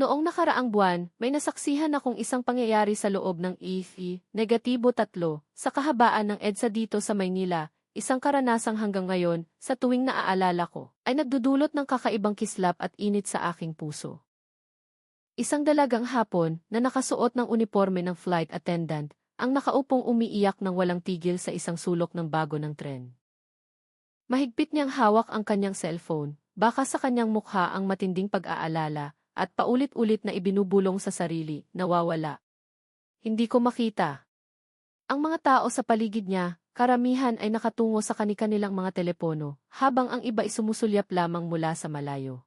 Noong nakaraang buwan, may nasaksihan akong isang pangyayari sa loob ng -3 sa kahabaan ng EDSA dito sa Maynila, isang karanasang hanggang ngayon, sa tuwing naaalala ko, ay nagdudulot ng kakaibang kislap at init sa aking puso. Isang dalagang hapon na nakasuot ng uniforme ng flight attendant, ang nakaupong umiiyak ng walang tigil sa isang sulok ng bago ng tren. Mahigpit niyang hawak ang kanyang cellphone, baka sa kanyang mukha ang matinding pag-aalala, at paulit-ulit na ibinubulong sa sarili, nawawala. Hindi ko makita. Ang mga tao sa paligid niya, karamihan ay nakatungo sa kani-kanilang mga telepono, habang ang iba ay sumusulyap lamang mula sa malayo.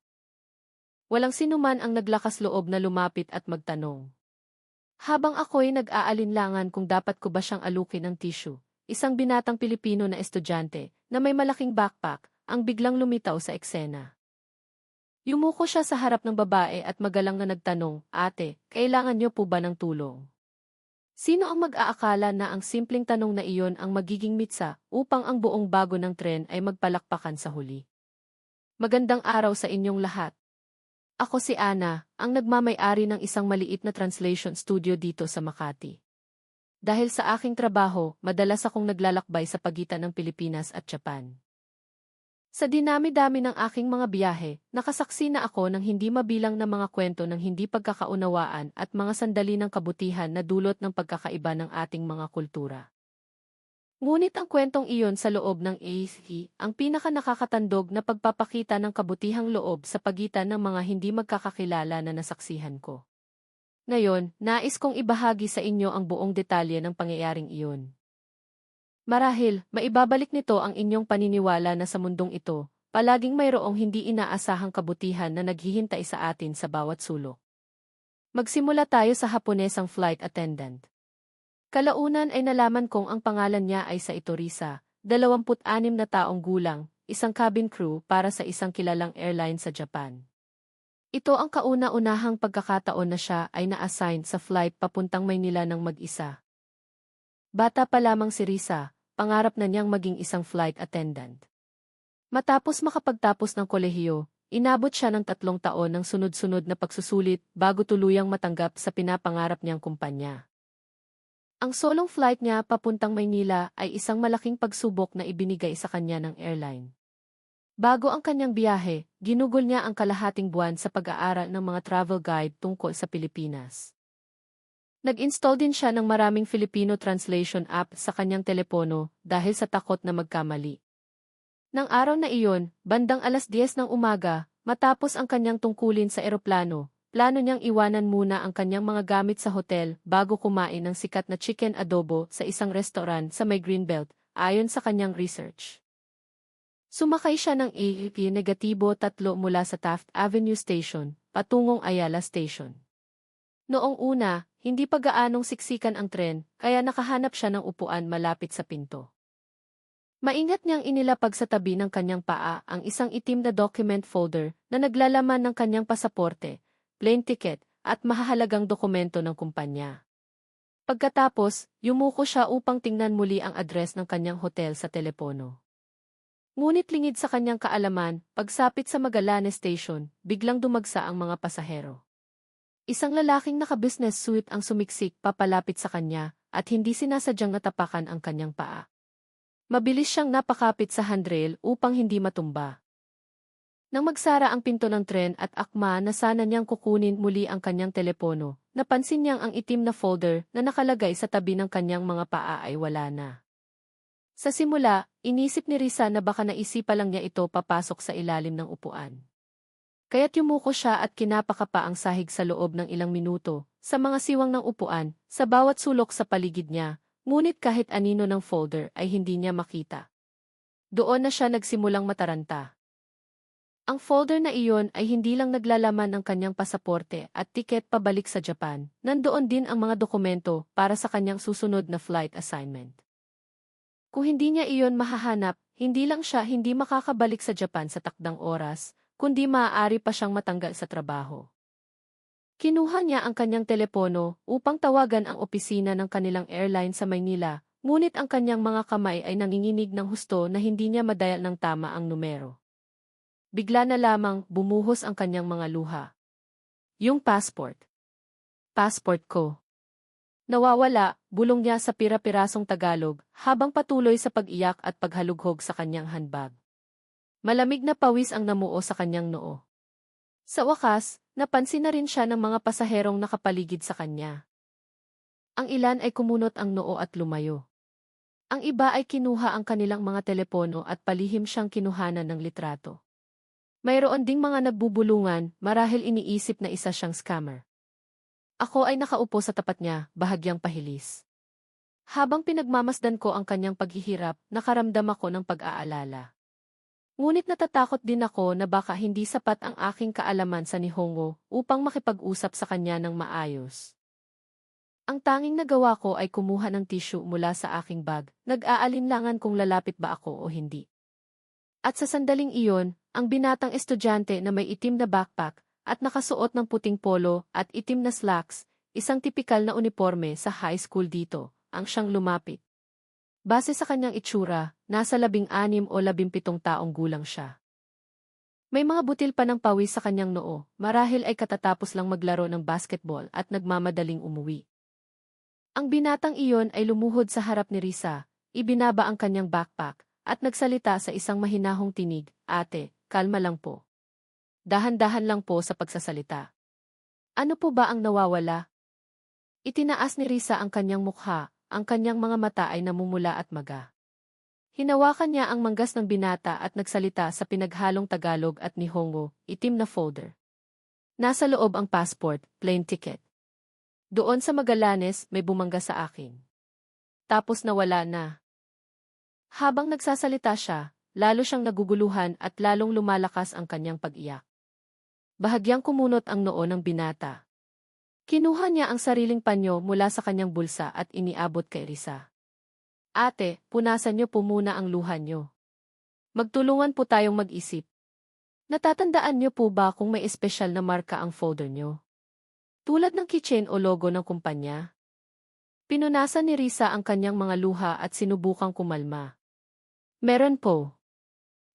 Walang sinuman ang naglakas loob na lumapit at magtanong. Habang ako'y nag-aalinlangan kung dapat ko ba siyang alukin ng tissue, isang binatang Pilipino na estudyante, na may malaking backpack, ang biglang lumitaw sa eksena. Yumuko siya sa harap ng babae at magalang na nagtanong, "Ate, kailangan niyo po ba ng tulong?" Sino ang mag-aakala na ang simpleng tanong na iyon ang magiging mitsa upang ang buong bago ng tren ay magpalakpakan sa huli? Magandang araw sa inyong lahat. Ako si Ana, ang nagmamay-ari ng isang maliit na translation studio dito sa Makati. Dahil sa aking trabaho, madalas akong naglalakbay sa pagitan ng Pilipinas at Japan. Sa dinami-dami ng aking mga biyahe, nakasaksi na ako ng hindi mabilang na mga kwento ng hindi pagkakaunawaan at mga sandali ng kabutihan na dulot ng pagkakaiba ng ating mga kultura. Ngunit ang kwentong iyon sa loob ng ASE, ang pinaka-nakakatandog na pagpapakita ng kabutihang loob sa pagitan ng mga hindi magkakakilala na nasaksihan ko. Ngayon, nais kong ibahagi sa inyo ang buong detalye ng pangyayaring iyon. Marahil, maibabalik nito ang inyong paniniwala na sa mundong ito, palaging mayroong hindi inaasahang kabutihan na naghihintay sa atin sa bawat sulok. Magsimula tayo sa Haponesang flight attendant. Kalaunan ay nalaman kong ang pangalan niya ay Saito Risa, 26 na taong gulang, isang cabin crew para sa isang kilalang airline sa Japan. Ito ang kauna-unahang pagkakataon na siya ay na-assign sa flight papuntang Maynila ng mag-isa. Bata pa lamang si Risa, pangarap na niyang maging isang flight attendant. Matapos makapagtapos ng kolehiyo, inabot siya ng 3 taon ng sunod-sunod na pagsusulit bago tuluyang matanggap sa pinapangarap niyang kumpanya. Ang solong flight niya papuntang Maynila ay isang malaking pagsubok na ibinigay sa kanya ng airline. Bago ang kanyang biyahe, ginugol niya ang kalahating buwan sa pag-aaral ng mga travel guide tungkol sa Pilipinas. Nag-install din siya ng maraming Filipino translation app sa kanyang telepono dahil sa takot na magkamali. Nang araw na iyon, bandang 10:00 ng umaga, matapos ang kanyang tungkulin sa eroplano, plano niyang iwanan muna ang kanyang mga gamit sa hotel bago kumain ng sikat na chicken adobo sa isang restaurant sa may Greenbelt, ayon sa kanyang research. Sumakay siya ng -3 mula sa Taft Avenue Station, patungong Ayala Station. Noong una, hindi pa gaanong siksikan ang tren, kaya nakahanap siya ng upuan malapit sa pinto. Maingat niyang inilapag sa tabi ng kanyang paa ang isang itim na document folder na naglalaman ng kanyang pasaporte, plane ticket, at mahahalagang dokumento ng kumpanya. Pagkatapos, yumuko siya upang tingnan muli ang address ng kanyang hotel sa telepono. Ngunit lingid sa kanyang kaalaman, pagsapit sa Magallanes Station, biglang dumagsa ang mga pasahero. Isang lalaking naka-business suit ang sumiksik papalapit sa kanya at hindi sinasadyang natapakan ang kanyang paa. Mabilis siyang napakapit sa handrail upang hindi matumba. Nang magsara ang pinto ng tren at akma na sana niyang kukunin muli ang kanyang telepono, napansin niyang ang itim na folder na nakalagay sa tabi ng kanyang mga paa ay wala na. Sa simula, inisip ni Risa na baka naisipa lang niya ito papasok sa ilalim ng upuan. Kaya't yumuko siya at kinapaka pa ang sahig sa loob ng ilang minuto, sa mga siwang ng upuan, sa bawat sulok sa paligid niya, ngunit kahit anino ng folder ay hindi niya makita. Doon na siya nagsimulang mataranta. Ang folder na iyon ay hindi lang naglalaman ng kanyang pasaporte at tiket pabalik sa Japan, nandoon din ang mga dokumento para sa kanyang susunod na flight assignment. Kung hindi niya iyon mahahanap, hindi lang siya hindi makakabalik sa Japan sa takdang oras, kundi maaari pa siyang matanggal sa trabaho. Kinuha niya ang kanyang telepono upang tawagan ang opisina ng kanilang airline sa Maynila, ngunit ang kanyang mga kamay ay nanginginig ng husto na hindi niya madial ng tama ang numero. Bigla na lamang bumuhos ang kanyang mga luha. Yung passport. Passport ko. Nawawala, bulong niya sa pira-pirasong Tagalog, habang patuloy sa pag-iyak at paghalughog sa kanyang handbag. Malamig na pawis ang namuo sa kanyang noo. Sa wakas, napansin na rin siya ng mga pasaherong nakapaligid sa kanya. Ang ilan ay kumunot ang noo at lumayo. Ang iba ay kinuha ang kanilang mga telepono at palihim siyang kinuhanan ng litrato. Mayroon ding mga nagbubulungan, marahil iniisip na isa siyang scammer. Ako ay nakaupo sa tapat niya, bahagyang pahilis. Habang pinagmamasdan ko ang kanyang paghihirap, nakaramdam ako ng pag-aalala. Ngunit natatakot din ako na baka hindi sapat ang aking kaalaman sa Nihongo upang makipag-usap sa kanya ng maayos. Ang tanging nagawa ko ay kumuha ng tissue mula sa aking bag, nag-aalinlangan kung lalapit ba ako o hindi. At sa sandaling iyon, ang binatang estudyante na may itim na backpack at nakasuot ng puting polo at itim na slacks, isang tipikal na uniforme sa high school dito, ang siyang lumapit. Base sa kanyang itsura, nasa 16 o 17 taong gulang siya. May mga butil pa ng pawis sa kanyang noo, marahil ay katatapos lang maglaro ng basketball at nagmamadaling umuwi. Ang binatang iyon ay lumuhod sa harap ni Risa, ibinaba ang kanyang backpack, at nagsalita sa isang mahinahong tinig, "Ate, kalma lang po. Dahan-dahan lang po sa pagsasalita. Ano po ba ang nawawala?" Itinaas ni Risa ang kanyang mukha, ang kanyang mga mata ay namumula at maga. Hinawakan niya ang manggas ng binata at nagsalita sa pinaghalong Tagalog at Nihongo, itim na folder. Nasa loob ang passport, plane ticket. Doon sa Magallanes, may bumangga sa akin. Tapos nawala na. Habang nagsasalita siya, lalo siyang naguguluhan at lalong lumalakas ang kanyang pag-iyak. Bahagyang kumunot ang noo ng binata. Kinuha niya ang sariling panyo mula sa kanyang bulsa at iniabot kay Risa. "Ate, punasan niyo po muna ang luha niyo. Magtulungan po tayong mag-isip. Natatandaan niyo po ba kung may espesyal na marka ang folder niyo? Tulad ng keychain o logo ng kumpanya?" Pinunasan ni Risa ang kanyang mga luha at sinubukang kumalma. "Meron po.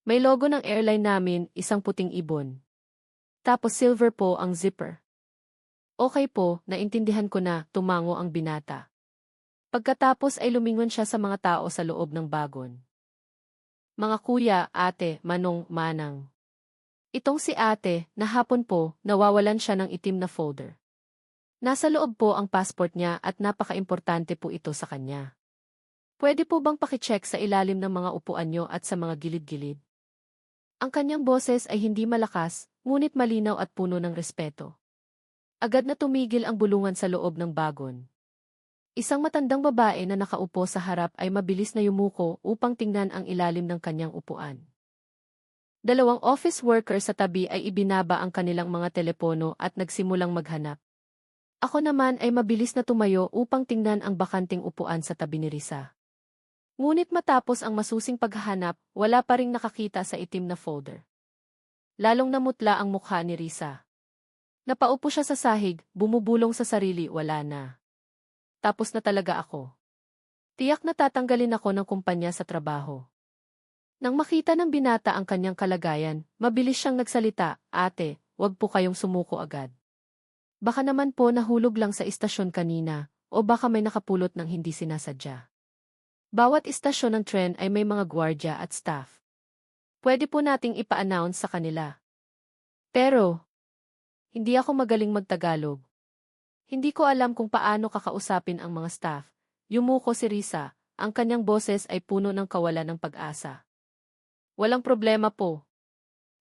May logo ng airline namin, isang puting ibon. Tapos silver po ang zipper." "Okay po, naintindihan ko na," tumango ang binata. Pagkatapos ay lumingon siya sa mga tao sa loob ng bagon. "Mga kuya, ate, manong, manang. Itong si ate, na hapon po, nawawalan siya ng itim na folder. Nasa loob po ang passport niya at napaka-importante po ito sa kanya. Pwede po bang pakicheck sa ilalim ng mga upuan niyo at sa mga gilid-gilid?" Ang kanyang boses ay hindi malakas, ngunit malinaw at puno ng respeto. Agad na tumigil ang bulungan sa loob ng bagon. Isang matandang babae na nakaupo sa harap ay mabilis na yumuko upang tingnan ang ilalim ng kanyang upuan. Dalawang office worker sa tabi ay ibinaba ang kanilang mga telepono at nagsimulang maghanap. Ako naman ay mabilis na tumayo upang tingnan ang bakanting upuan sa tabi ni Risa. Ngunit matapos ang masusing paghahanap, wala pa ring nakakita sa itim na folder. Lalong namutla ang mukha ni Risa. Napaupo siya sa sahig, bumubulong sa sarili, wala na. Tapos na talaga ako. Tiyak na tatanggalin ako ng kumpanya sa trabaho. Nang makita ng binata ang kanyang kalagayan, mabilis siyang nagsalita, "Ate, wag po kayong sumuko agad. Baka naman po nahulog lang sa istasyon kanina, o baka may nakapulot ng hindi sinasadya. Bawat istasyon ng tren ay may mga gwardiya at staff. Pwede po nating ipa-announce sa kanila. Pero, hindi ako magaling magtagalog. Hindi ko alam kung paano kakausapin ang mga staff." Yumuko si Risa, ang kanyang boses ay puno ng kawalan ng pag-asa. "Walang problema po.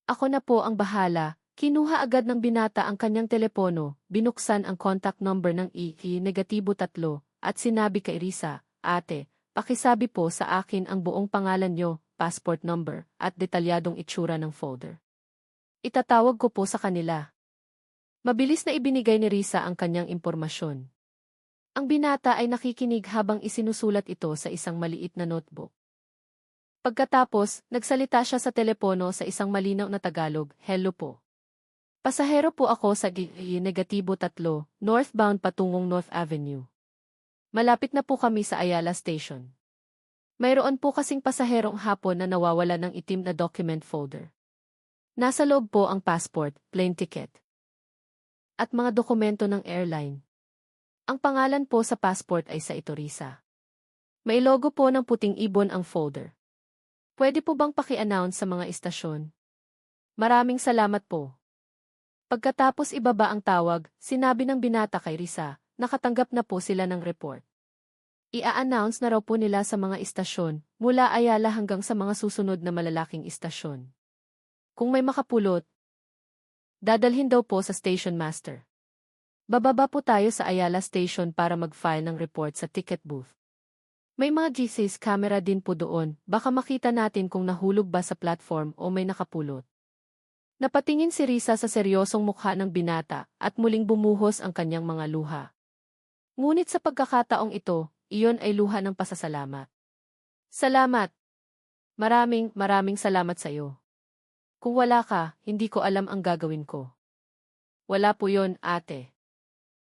Ako na po ang bahala." Kinuha agad ng binata ang kanyang telepono, binuksan ang contact number ng E-3 at sinabi kay Risa, "Ate, pakisabi po sa akin ang buong pangalan niyo, passport number, at detalyadong itsura ng folder. Itatawag ko po sa kanila." Mabilis na ibinigay ni Risa ang kanyang impormasyon. Ang binata ay nakikinig habang isinusulat ito sa isang maliit na notebook. Pagkatapos, nagsalita siya sa telepono sa isang malinaw na Tagalog, "Hello po. Pasahero po ako sa E-3, northbound patungong North Avenue. Malapit na po kami sa Ayala Station. Mayroon po kasing pasaherong hapon na nawawala ng itim na document folder. Nasa loob po ang passport, plane ticket. at mga dokumento ng airline. Ang pangalan po sa passport ay sa ito Risa. May logo po ng puting ibon ang folder. Pwede po bang paki-announce sa mga istasyon? Maraming salamat po. Pagkatapos ibaba ang tawag, sinabi ng binata kay Risa, nakatanggap na po sila ng report. Ia-announce na raw po nila sa mga istasyon, mula Ayala hanggang sa mga susunod na malalaking istasyon. Kung may makapulot, dadalhin daw po sa station master. Bababa po tayo sa Ayala Station para mag-file ng report sa ticket booth. May mga GC's camera din po doon, baka makita natin kung nahulog ba sa platform o may nakapulot. Napatingin si Risa sa seryosong mukha ng binata at muling bumuhos ang kanyang mga luha. Ngunit sa pagkakataong ito, iyon ay luha ng pasasalamat. Salamat! Maraming salamat sa iyo. Kung wala ka, hindi ko alam ang gagawin ko. Wala po yon, ate.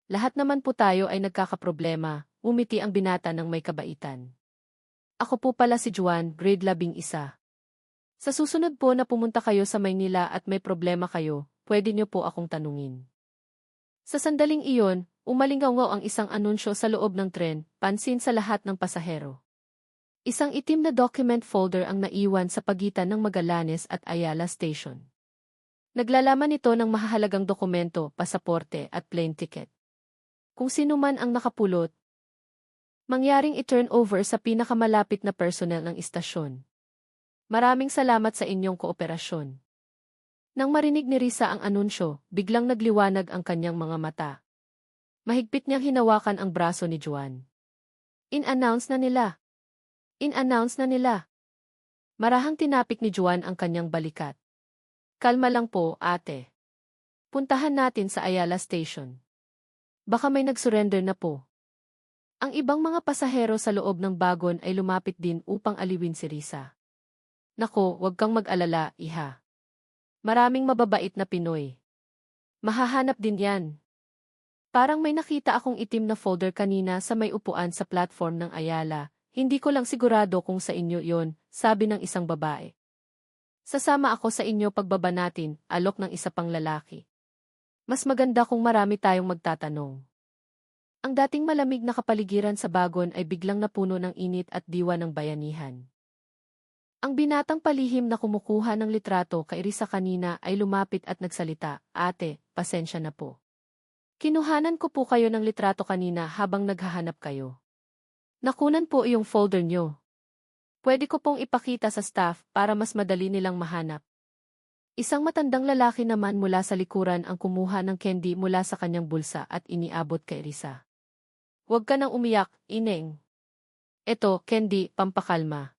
Lahat naman po tayo ay nagkakaproblema, umiti ang binata ng may kabaitan. Ako po pala si Juan, grade 11. Sa susunod po na pumunta kayo sa Maynila at may problema kayo, pwede niyo po akong tanungin. Sa sandaling iyon, umalingaw ang isang anunsyo sa loob ng tren, pansin sa lahat ng pasahero. Isang itim na document folder ang naiwan sa pagitan ng Magallanes at Ayala Station. Naglalaman ito ng mahahalagang dokumento, pasaporte at plane ticket. Kung sino man ang nakapulot, mangyaring i-turn over sa pinakamalapit na personnel ng istasyon. Maraming salamat sa inyong kooperasyon. Nang marinig ni Risa ang anunsyo, biglang nagliwanag ang kanyang mga mata. Mahigpit niyang hinawakan ang braso ni Juan. In-announce na nila. In-announce na nila. Marahang tinapik ni Juan ang kanyang balikat. Kalma lang po, ate. Puntahan natin sa Ayala Station. Baka may nag-surrender na po. Ang ibang mga pasahero sa loob ng bagon ay lumapit din upang aliwin si Risa. Nako, wag kang mag-alala, iha. Maraming mababait na Pinoy. Mahahanap din yan. Parang may nakita akong itim na folder kanina sa may upuan sa platform ng Ayala. Hindi ko lang sigurado kung sa inyo yon, sabi ng isang babae. Sasama ako sa inyo pagbaba natin, alok ng isa pang lalaki. Mas maganda kung marami tayong magtatanong. Ang dating malamig na kapaligiran sa bagon ay biglang napuno ng init at diwa ng bayanihan. Ang binatang palihim na kumukuha ng litrato kay Risa kanina ay lumapit at nagsalita, "Ate, pasensya na po. Kinuhanan ko po kayo ng litrato kanina habang naghahanap kayo. Nakunan po iyong folder nyo. Pwede ko pong ipakita sa staff para mas madali nilang mahanap." Isang matandang lalaki naman mula sa likuran ang kumuha ng candy mula sa kanyang bulsa at iniabot kay Risa. "Huwag ka nang umiyak, Ineng. Eto, candy, pampakalma."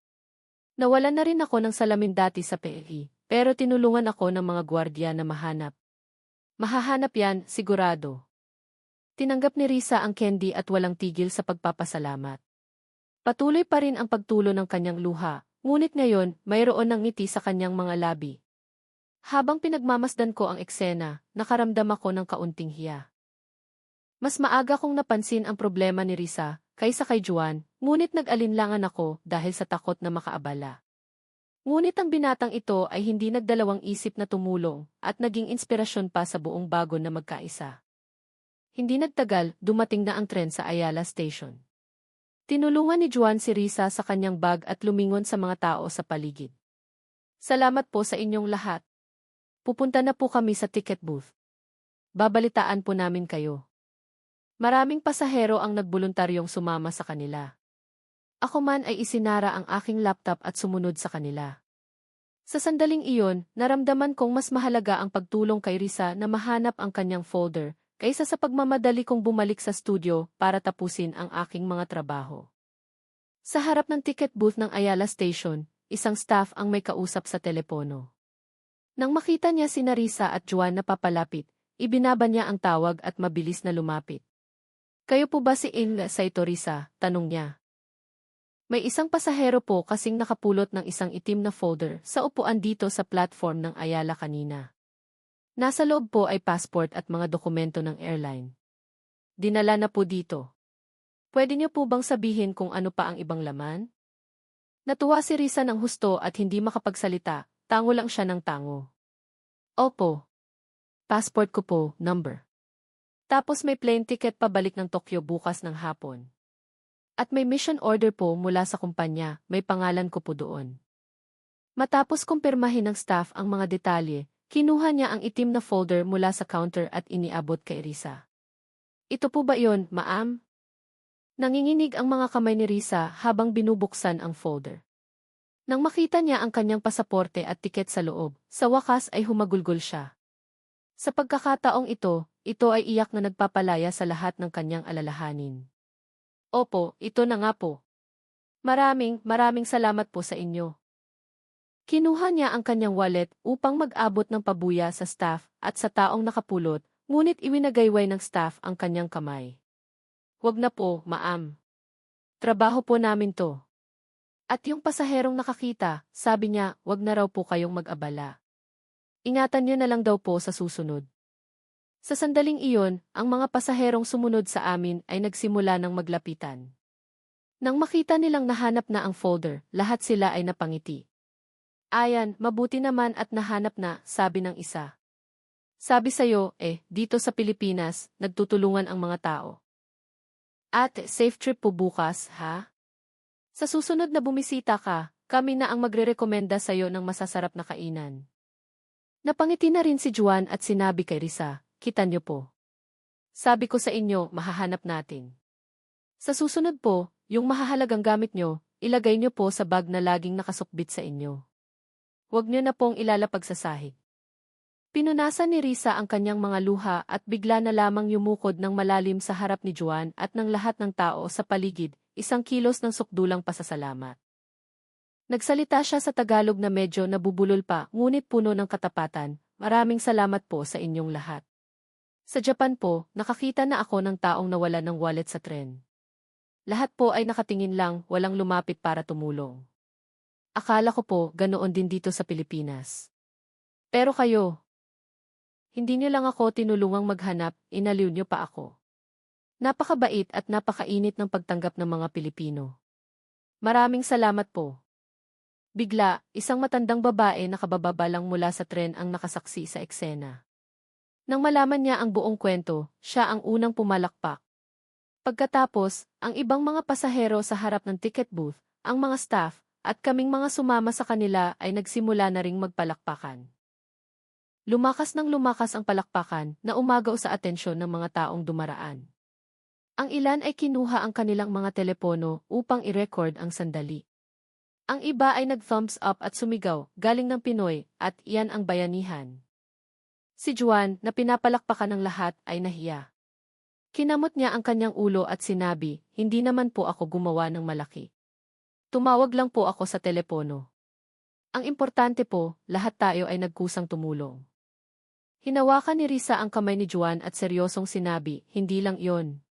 Nawalan na rin ako ng salamin dati sa PLE, pero tinulungan ako ng mga gwardiya na mahanap. Mahahanap yan, sigurado. Tinanggap ni Risa ang candy at walang tigil sa pagpapasalamat. Patuloy pa rin ang pagtulo ng kanyang luha, ngunit ngayon, mayroon ng ngiti sa kanyang mga labi. Habang pinagmamasdan ko ang eksena, nakaramdam ako ng kaunting hiya. Mas maaga kong napansin ang problema ni Risa, kaysa kay Juan, ngunit nag-alinlangan ako dahil sa takot na makaabala. Ngunit ang binatang ito ay hindi nagdalawang isip na tumulong at naging inspirasyon pa sa buong bagon na magkaisa. Hindi nagtagal, dumating na ang tren sa Ayala Station. Tinulungan ni Juan si Risa sa kanyang bag at lumingon sa mga tao sa paligid. "Salamat po sa inyong lahat. Pupunta na po kami sa ticket booth. Babalitaan po namin kayo." Maraming pasahero ang nagboluntaryong sumama sa kanila. Ako man ay isinara ang aking laptop at sumunod sa kanila. Sa sandaling iyon, naramdaman kong mas mahalaga ang pagtulong kay Risa na mahanap ang kanyang folder, kaysa sa pagmamadali kong bumalik sa studio para tapusin ang aking mga trabaho. Sa harap ng ticket booth ng Ayala Station, isang staff ang may kausap sa telepono. Nang makita niya sina Risa at Juan na papalapit, ibinaba niya ang tawag at mabilis na lumapit. "Kayo po ba si Inga sa ito, Risa?" tanong niya. "May isang pasahero po kasing nakapulot ng isang itim na folder sa upuan dito sa platform ng Ayala kanina. Nasa loob po ay passport at mga dokumento ng airline. Dinala na po dito. Pwede niyo po bang sabihin kung ano pa ang ibang laman?" Natuwa si Risa ng husto at hindi makapagsalita, tango lang siya ng tango. "Opo. Passport ko po, number Tapos may plane ticket pabalik ng Tokyo bukas ng hapon. At may mission order po mula sa kumpanya, may pangalan ko po doon. Matapos kumpirmahin ng staff ang mga detalye, kinuha niya ang itim na folder mula sa counter at iniabot kay Risa. Ito po ba yon, ma'am? Nanginginig ang mga kamay ni Risa habang binubuksan ang folder. Nang makita niya ang kanyang pasaporte at tiket sa loob, sa wakas ay humagulgol siya. Sa pagkakataong ito ay iyak na nagpapalaya sa lahat ng kanyang alalahanin. Opo, ito na nga po. Maraming salamat po sa inyo. Kinuha niya ang kanyang wallet upang mag-abot ng pabuya sa staff at sa taong nakapulot, ngunit iwinagayway ng staff ang kanyang kamay. Wag na po, ma'am. Trabaho po namin to. At yung pasaherong nakakita, sabi niya, wag na raw po kayong mag-abala. Ingatan niyo na lang daw po sa susunod. Sa sandaling iyon, ang mga pasaherong sumunod sa amin ay nagsimula ng maglapitan. Nang makita nilang nahanap na ang folder, lahat sila ay napangiti. Ayan, mabuti naman at nahanap na, sabi ng isa. Sabi sa'yo, dito sa Pilipinas, nagtutulungan ang mga tao. At safe trip po bukas, ha? Sa susunod na bumisita ka, kami na ang magrerekomenda sa'yo ng masasarap na kainan. Napangiti na rin si Juan at sinabi kay Risa, kita niyo po. Sabi ko sa inyo, mahahanap natin. Sa susunod po, yung mahahalagang gamit nyo, ilagay nyo po sa bag na laging nakasukbit sa inyo. Huwag niyo na pong ilalapag sa sahig. Pinunasan ni Risa ang kanyang mga luha at bigla na lamang yumukod ng malalim sa harap ni Juan at ng lahat ng tao sa paligid, 1 kilos ng sukdulang pasasalamat. Nagsalita siya sa Tagalog na medyo nabubulol pa, ngunit puno ng katapatan, maraming salamat po sa inyong lahat. Sa Japan po, nakakita na ako ng taong nawala ng wallet sa tren. Lahat po ay nakatingin lang, walang lumapit para tumulong. Akala ko po, ganoon din dito sa Pilipinas. Pero kayo, hindi niyo lang ako tinulungang maghanap, inaliw niyo pa ako. Napakabait at napakainit ng pagtanggap ng mga Pilipino. Maraming salamat po. Bigla, isang matandang babae nakabababa lang mula sa tren ang nakasaksi sa eksena. Nang malaman niya ang buong kwento, siya ang unang pumalakpak. Pagkatapos, ang ibang mga pasahero sa harap ng ticket booth, ang mga staff, at kaming mga sumama sa kanila ay nagsimula na ring magpalakpakan. Lumakas ang palakpakan na umagaw sa atensyon ng mga taong dumaraan. Ang ilan ay kinuha ang kanilang mga telepono upang i-record ang sandali. Ang iba ay nag-thumbs up at sumigaw, galing ng Pinoy, at iyan ang bayanihan. Si Juan, na pinapalakpakan ng lahat, ay nahiya. Kinamot niya ang kanyang ulo at sinabi, hindi naman po ako gumawa ng malaki. Tumawag lang po ako sa telepono. Ang importante po, lahat tayo ay nagkusang tumulong. Hinawakan ni Risa ang kamay ni Juan at seryosong sinabi, hindi lang yon.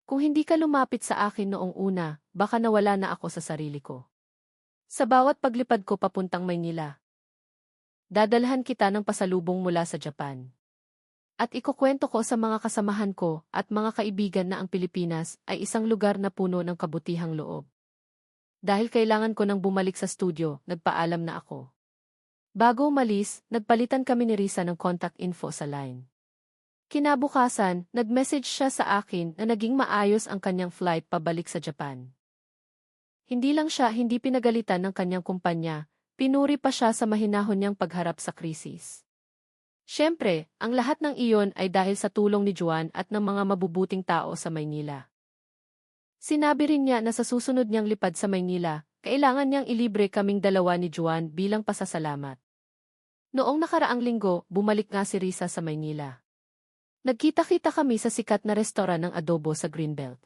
Kung hindi ka lumapit sa akin noong una, baka nawala na ako sa sarili ko. Sa bawat paglipad ko papuntang Maynila, dadalhan kita ng pasalubong mula sa Japan. At ikukwento ko sa mga kasamahan ko at mga kaibigan na ang Pilipinas ay isang lugar na puno ng kabutihang loob. Dahil kailangan ko nang bumalik sa studio, nagpaalam na ako. Bago umalis, nagpalitan kami ni Risa ng contact info sa line. Kinabukasan, nag-message siya sa akin na naging maayos ang kanyang flight pabalik sa Japan. Hindi lang siya hindi pinagalitan ng kanyang kumpanya, pinuri pa siya sa mahinahon niyang pagharap sa krisis. Siyempre, ang lahat ng iyon ay dahil sa tulong ni Juan at ng mga mabubuting tao sa Maynila. Sinabi rin niya na sa susunod niyang lipad sa Maynila, kailangan niyang ilibre kaming dalawa ni Juan bilang pasasalamat. Noong nakaraang linggo, bumalik nga si Risa sa Maynila. Nagkita-kita kami sa sikat na restoran ng adobo sa Greenbelt.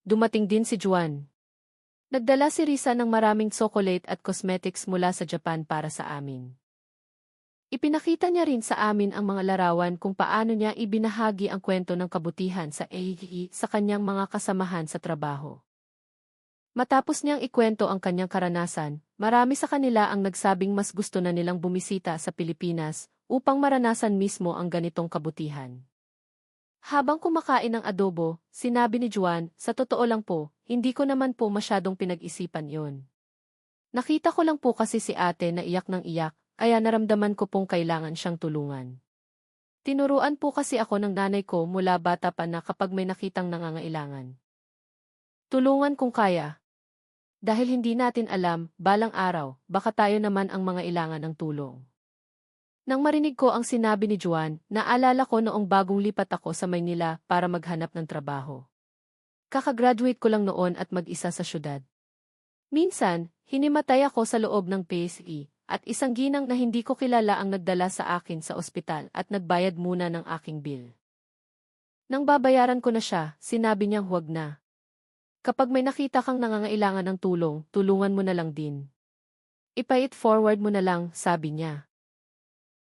Dumating din si Juan. Nagdala si Risa ng maraming chocolate at cosmetics mula sa Japan para sa amin. Ipinakita niya rin sa amin ang mga larawan kung paano niya ibinahagi ang kwento ng kabutihan sa AEE sa kanyang mga kasamahan sa trabaho. Matapos niyang ikwento ang kanyang karanasan, marami sa kanila ang nagsabing mas gusto na nilang bumisita sa Pilipinas upang maranasan mismo ang ganitong kabutihan. Habang kumakain ng adobo, sinabi ni Juan, sa totoo lang po, hindi ko naman po masyadong pinag-isipan yon. Nakita ko lang po kasi si ate na iyak ng iyak, kaya naramdaman ko pong kailangan siyang tulungan. Tinuruan po kasi ako ng nanay ko mula bata pa na kapag may nakitang nangangailangan, tulungan kung kaya. Dahil hindi natin alam, balang araw, baka tayo naman ang mga ilangan ng tulong. Nang marinig ko ang sinabi ni Juan, naalala ko noong bagong lipat ako sa Maynila para maghanap ng trabaho. Kakagraduate ko lang noon at mag-isa sa syudad. Minsan, hinimatay ako sa loob ng PSE, at isang ginang na hindi ko kilala ang nagdala sa akin sa ospital at nagbayad muna ng aking bill. Nang babayaran ko na siya, sinabi niyang huwag na. Kapag may nakita kang nangangailangan ng tulong, tulungan mo na lang din. Ipay it forward mo na lang, sabi niya.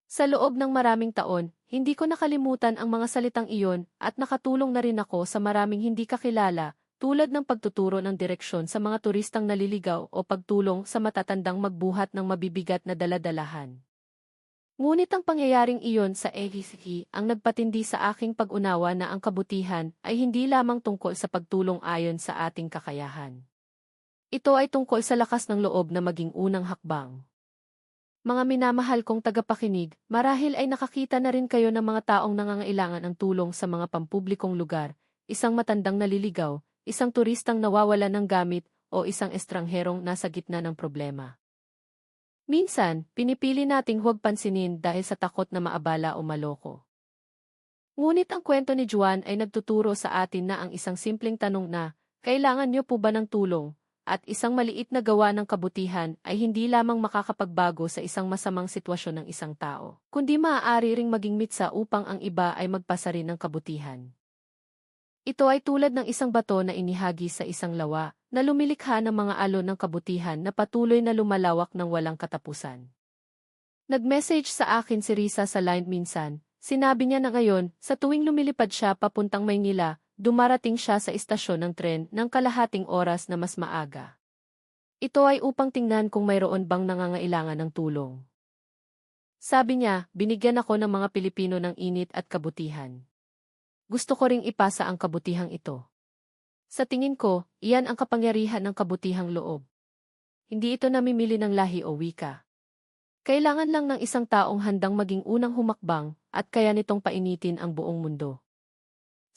Sa loob ng maraming taon, hindi ko nakalimutan ang mga salitang iyon at nakatulong na rin ako sa maraming hindi kakilala, tulad ng pagtuturo ng direksyon sa mga turistang naliligaw o pagtulong sa matatandang magbuhat ng mabibigat na daladalahan. Ngunit ang pangyayaring iyon sa AHC ang nagpatindi sa aking pag-unawa na ang kabutihan ay hindi lamang tungkol sa pagtulong ayon sa ating kakayahan. Ito ay tungkol sa lakas ng loob na maging unang hakbang. Mga minamahal kong tagapakinig, marahil ay nakakita na rin kayo ng mga taong nangangailangan ng tulong sa mga pampublikong lugar, isang matandang naliligaw, isang turistang nawawala ng gamit, o isang estrangherong nasa gitna ng problema. Minsan, pinipili nating huwag pansinin dahil sa takot na maabala o maloko. Ngunit ang kwento ni Juan ay nagtuturo sa atin na ang isang simpleng tanong na, kailangan niyo po ba ng tulong? At isang maliit na gawa ng kabutihan ay hindi lamang makakapagbago sa isang masamang sitwasyon ng isang tao, kundi maaari ring maging mitsa upang ang iba ay magpasa rin ng kabutihan. Ito ay tulad ng isang bato na inihagi sa isang lawa, na lumilikha ng mga alon ng kabutihan na patuloy na lumalawak ng walang katapusan. Nag-message sa akin si Risa sa line minsan, sinabi niya na ngayon, sa tuwing lumilipad siya papuntang Maynila, dumarating siya sa istasyon ng tren ng kalahating oras na mas maaga. Ito ay upang tingnan kung mayroon bang nangangailangan ng tulong. Sabi niya, binigyan ako ng mga Pilipino ng init at kabutihan. Gusto ko ring ipasa ang kabutihang ito. Sa tingin ko, iyan ang kapangyarihan ng kabutihang loob. Hindi ito namimili ng lahi o wika. Kailangan lang ng isang taong handang maging unang humakbang at kaya nitong painitin ang buong mundo.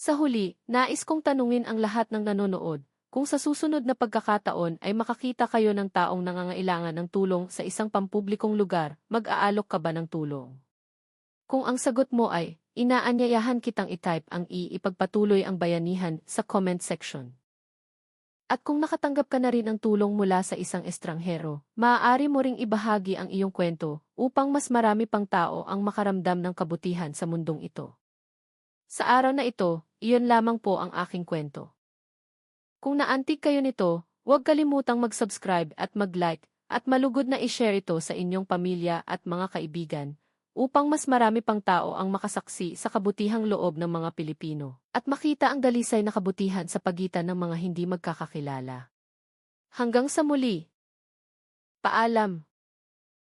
Sa huli, nais kong tanungin ang lahat ng nanonood, kung sa susunod na pagkakataon ay makakita kayo ng taong nangangailangan ng tulong sa isang pampublikong lugar, mag-aalok ka ba ng tulong? Kung ang sagot mo ay, inaanyayahan kitang i-type ang ipagpatuloy ang bayanihan sa comment section. At kung nakatanggap ka na rin ng tulong mula sa isang estranghero, maaari mo ring ibahagi ang iyong kwento upang mas marami pang tao ang makaramdam ng kabutihan sa mundong ito. Sa araw na ito, iyon lamang po ang aking kwento. Kung naantig kayo nito, huwag kalimutang mag-subscribe at mag-like at malugod na i-share ito sa inyong pamilya at mga kaibigan upang mas marami pang tao ang makasaksi sa kabutihang loob ng mga Pilipino at makita ang dalisay na kabutihan sa pagitan ng mga hindi magkakakilala. Hanggang sa muli. Paalam.